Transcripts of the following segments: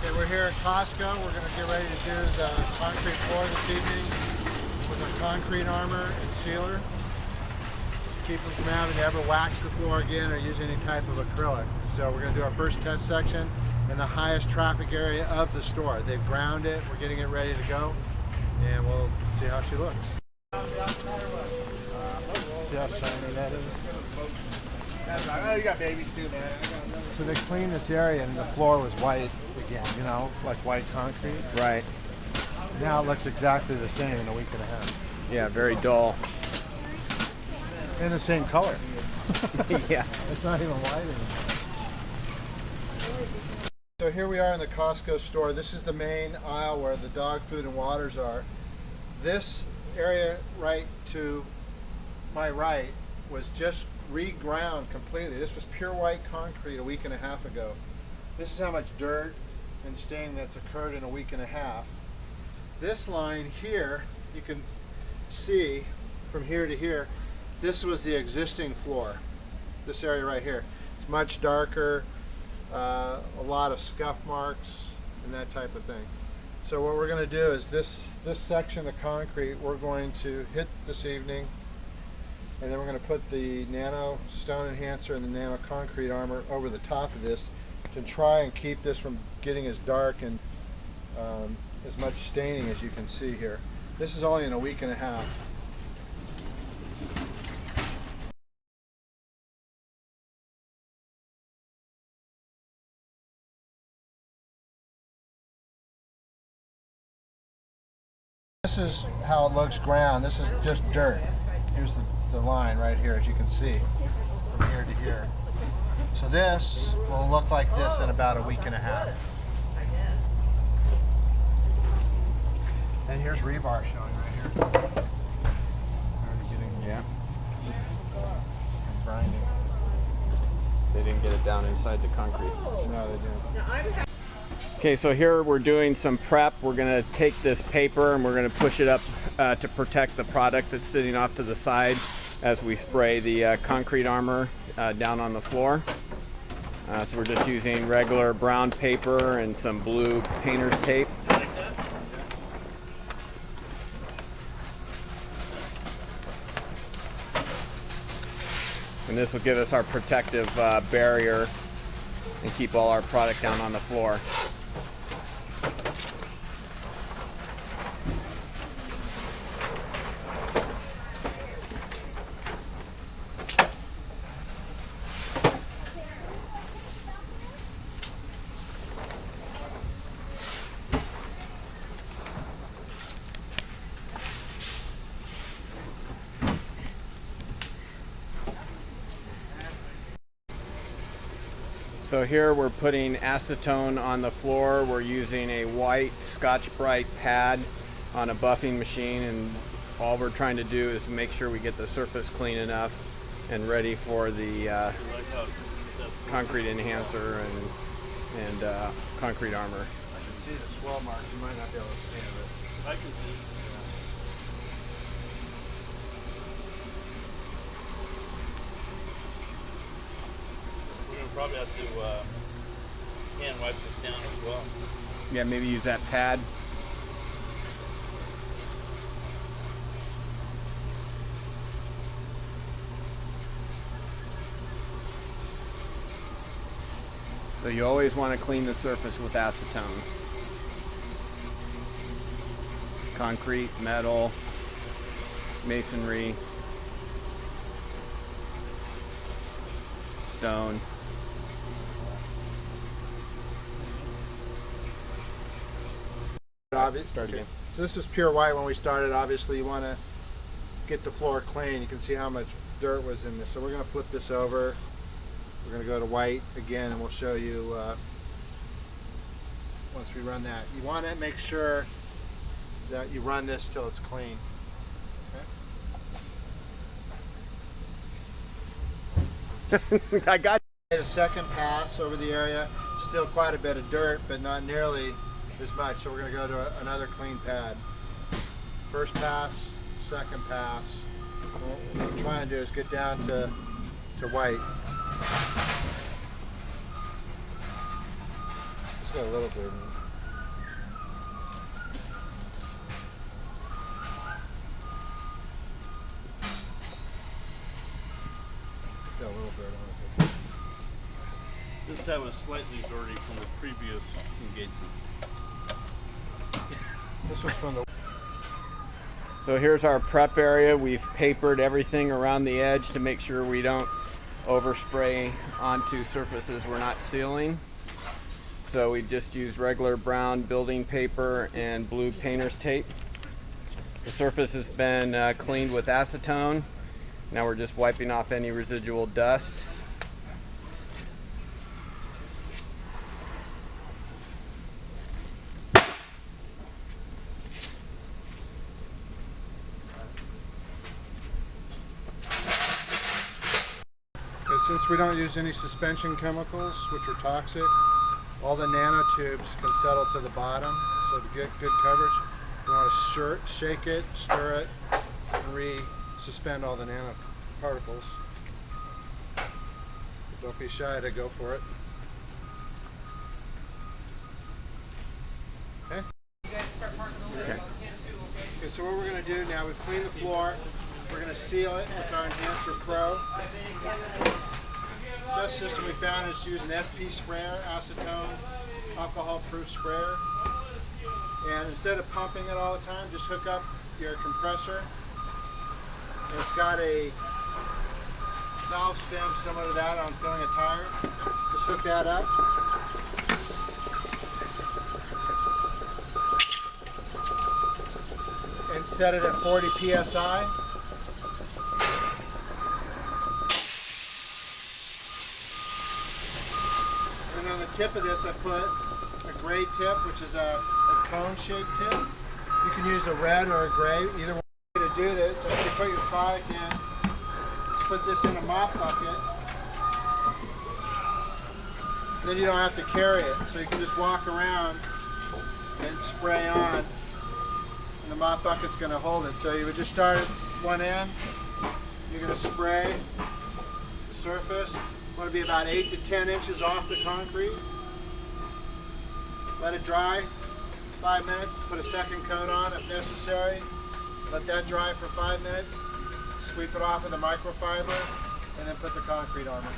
Okay, we're here at Costco. We're going to get ready to do the concrete floor this evening with a concrete armor and sealer to keep them from having to ever wax the floor again or use any type of acrylic. So we're going to do our first test section in the highest traffic area of the store. They've ground it. We're getting it ready to go, and we'll see how she looks. See how shiny that is? Oh, you got babies too, man. So they cleaned this area and the floor was white again, you know, like white concrete. Right. Now it looks exactly the same in a week and a half. Yeah, very dull. And the same color. Yeah. It's not even white anymore. So here we are in the Costco store. This is the main aisle where the dog food and waters are. This area right to my right was just reground completely. This was pure white concrete a week and a half ago. This is how much dirt and stain that's occurred in a week and a half. This line here, you can see from here to here, this was the existing floor. This area right here. It's much darker, a lot of scuff marks and that type of thing. So what we're going to do is this section of concrete we're going to hit this evening, and then we're going to put the nano stone enhancer and the nano concrete armor over the top of this to try and keep this from getting as dark and as much staining as you can see here. This is only in a week and a half. This is how it looks ground. This is just dirt. Here's the line right here, as you can see, from here to here. So this will look like this in about a week and a half. And here's rebar showing right here. Already getting, yeah, grinding. They didn't get it down inside the concrete. No, they didn't. Okay, so here we're doing some prep. We're going to take this paper and we're going to push it up to protect the product that's sitting off to the side as we spray the concrete armor down on the floor. So we're just using regular brown paper and some blue painter's tape. And this will give us our protective barrier and keep all our product down on the floor. So here we're putting acetone on the floor. We're using a white Scotch-Brite pad on a buffing machine, and all we're trying to do is make sure we get the surface clean enough and ready for the concrete enhancer and concrete armor. I can see the swell marks. You might not be able to see it. I can see. Probably have to hand wipe this down as well. Yeah, maybe use that pad. So you always want to clean the surface with acetone. Concrete, metal, masonry, stone. Start again. So this was pure white when we started. Obviously you want to get the floor clean. You can see how much dirt was in this. So we're going to flip this over. We're going to go to white again, and we'll show you once we run that. You want to make sure that you run this till it's clean. Okay? I got A second pass over the area. Still quite a bit of dirt, but not nearly as much. So we're going to go to another clean pad. First pass, second pass. What we're trying to do is get down to white. It's got a little dirt in it. It's got a little dirt on it. This time was slightly dirty from the previous engagement. This was from the... So here's our prep area. We've papered everything around the edge to make sure we don't overspray onto surfaces we're not sealing. So we just use regular brown building paper and blue painter's tape. The surface has been cleaned with acetone. Now we're just wiping off any residual dust. Since we don't use any suspension chemicals, which are toxic, all the nanotubes can settle to the bottom. So to get good coverage, you want to shake it, stir it, and re-suspend all the nanoparticles. Don't be shy to go for it. Okay? Okay. Okay, so what we're going to do now, we've cleaned the floor. We're going to seal it with our Enhancer Pro. The best system we found is to use an SP sprayer, acetone, alcohol-proof sprayer. And instead of pumping it all the time, just hook up your compressor. And it's got a valve stem similar to that on filling a tire. Just hook that up. And set it at 40 psi. And on the tip of this I put a gray tip, which is a cone-shaped tip. You can use a red or a gray, either way to do this. So if you put your product in, just put this in a mop bucket. Then you don't have to carry it. So you can just walk around and spray on. And the mop bucket's going to hold it. So you would just start at one end. You're going to spray the surface. You want to be about 8 to 10 inches off the concrete. Let it dry 5 minutes. Put a second coat on if necessary. Let that dry for 5 minutes. Sweep it off with a microfiber and then put the concrete on it.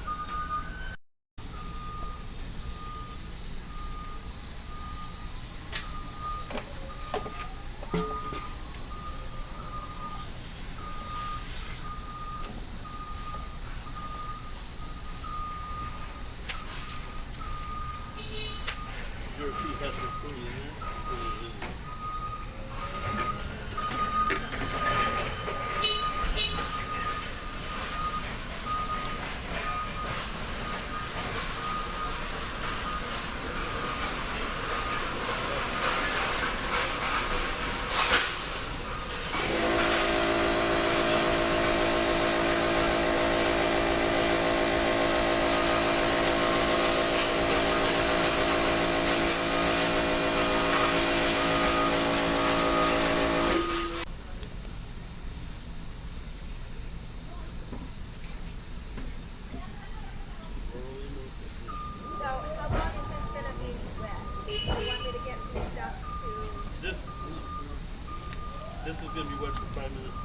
This is going to be wet for 5 minutes.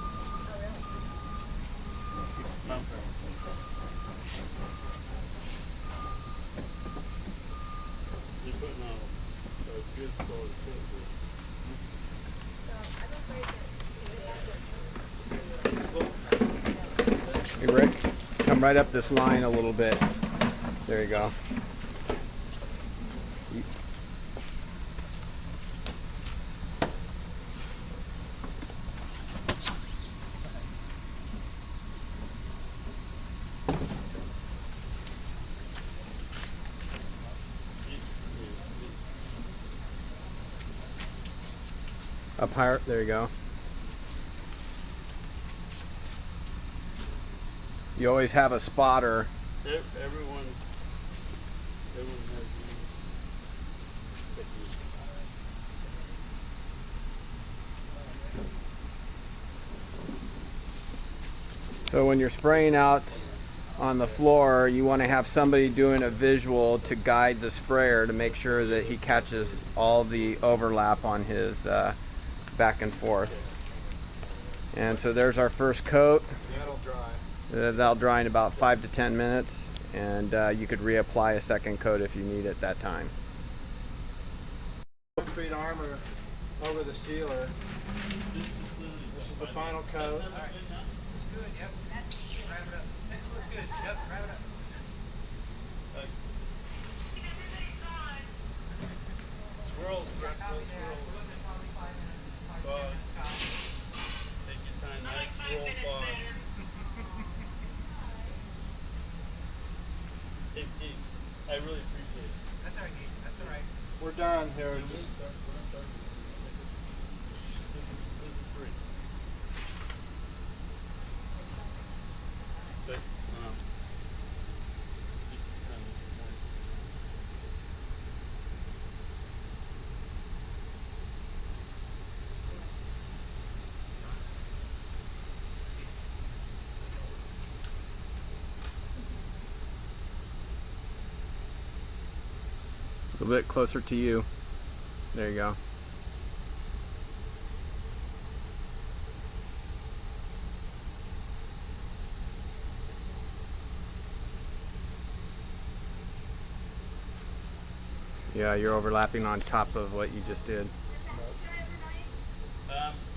No. You're putting on a good solid filter. Hey Rick, come right up this line a little bit. There you go. Up higher, there you go. You always have a spotter. Everyone has So when you're spraying out on the floor, you want to have somebody doing a visual to guide the sprayer to make sure that he catches all the overlap on his back and forth. And so there's our first coat. That'll dry. That'll dry in about 5 to 10 minutes, and you could reapply a second coat if you need it that time. Concrete armor over the sealer. This is the final coat. Looks good, yep. Wrap it up. Looks good, yep, wrap it up. Swirls, swirls. Bye. Take your time, nice swirl fog. Hey Steve, I really appreciate it. That's all right, Gabe, that's all right. We're done here. Just This is free. But, A little bit closer to you. There you go. Yeah, you're overlapping on top of what you just did.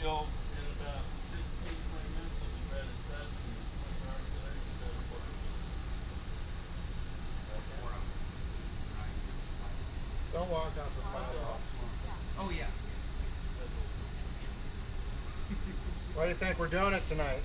you'll, in about 15, 20 minutes, you'll be ready to set and start don't walk off the fire. Oh, yeah. Why do you think we're doing it tonight?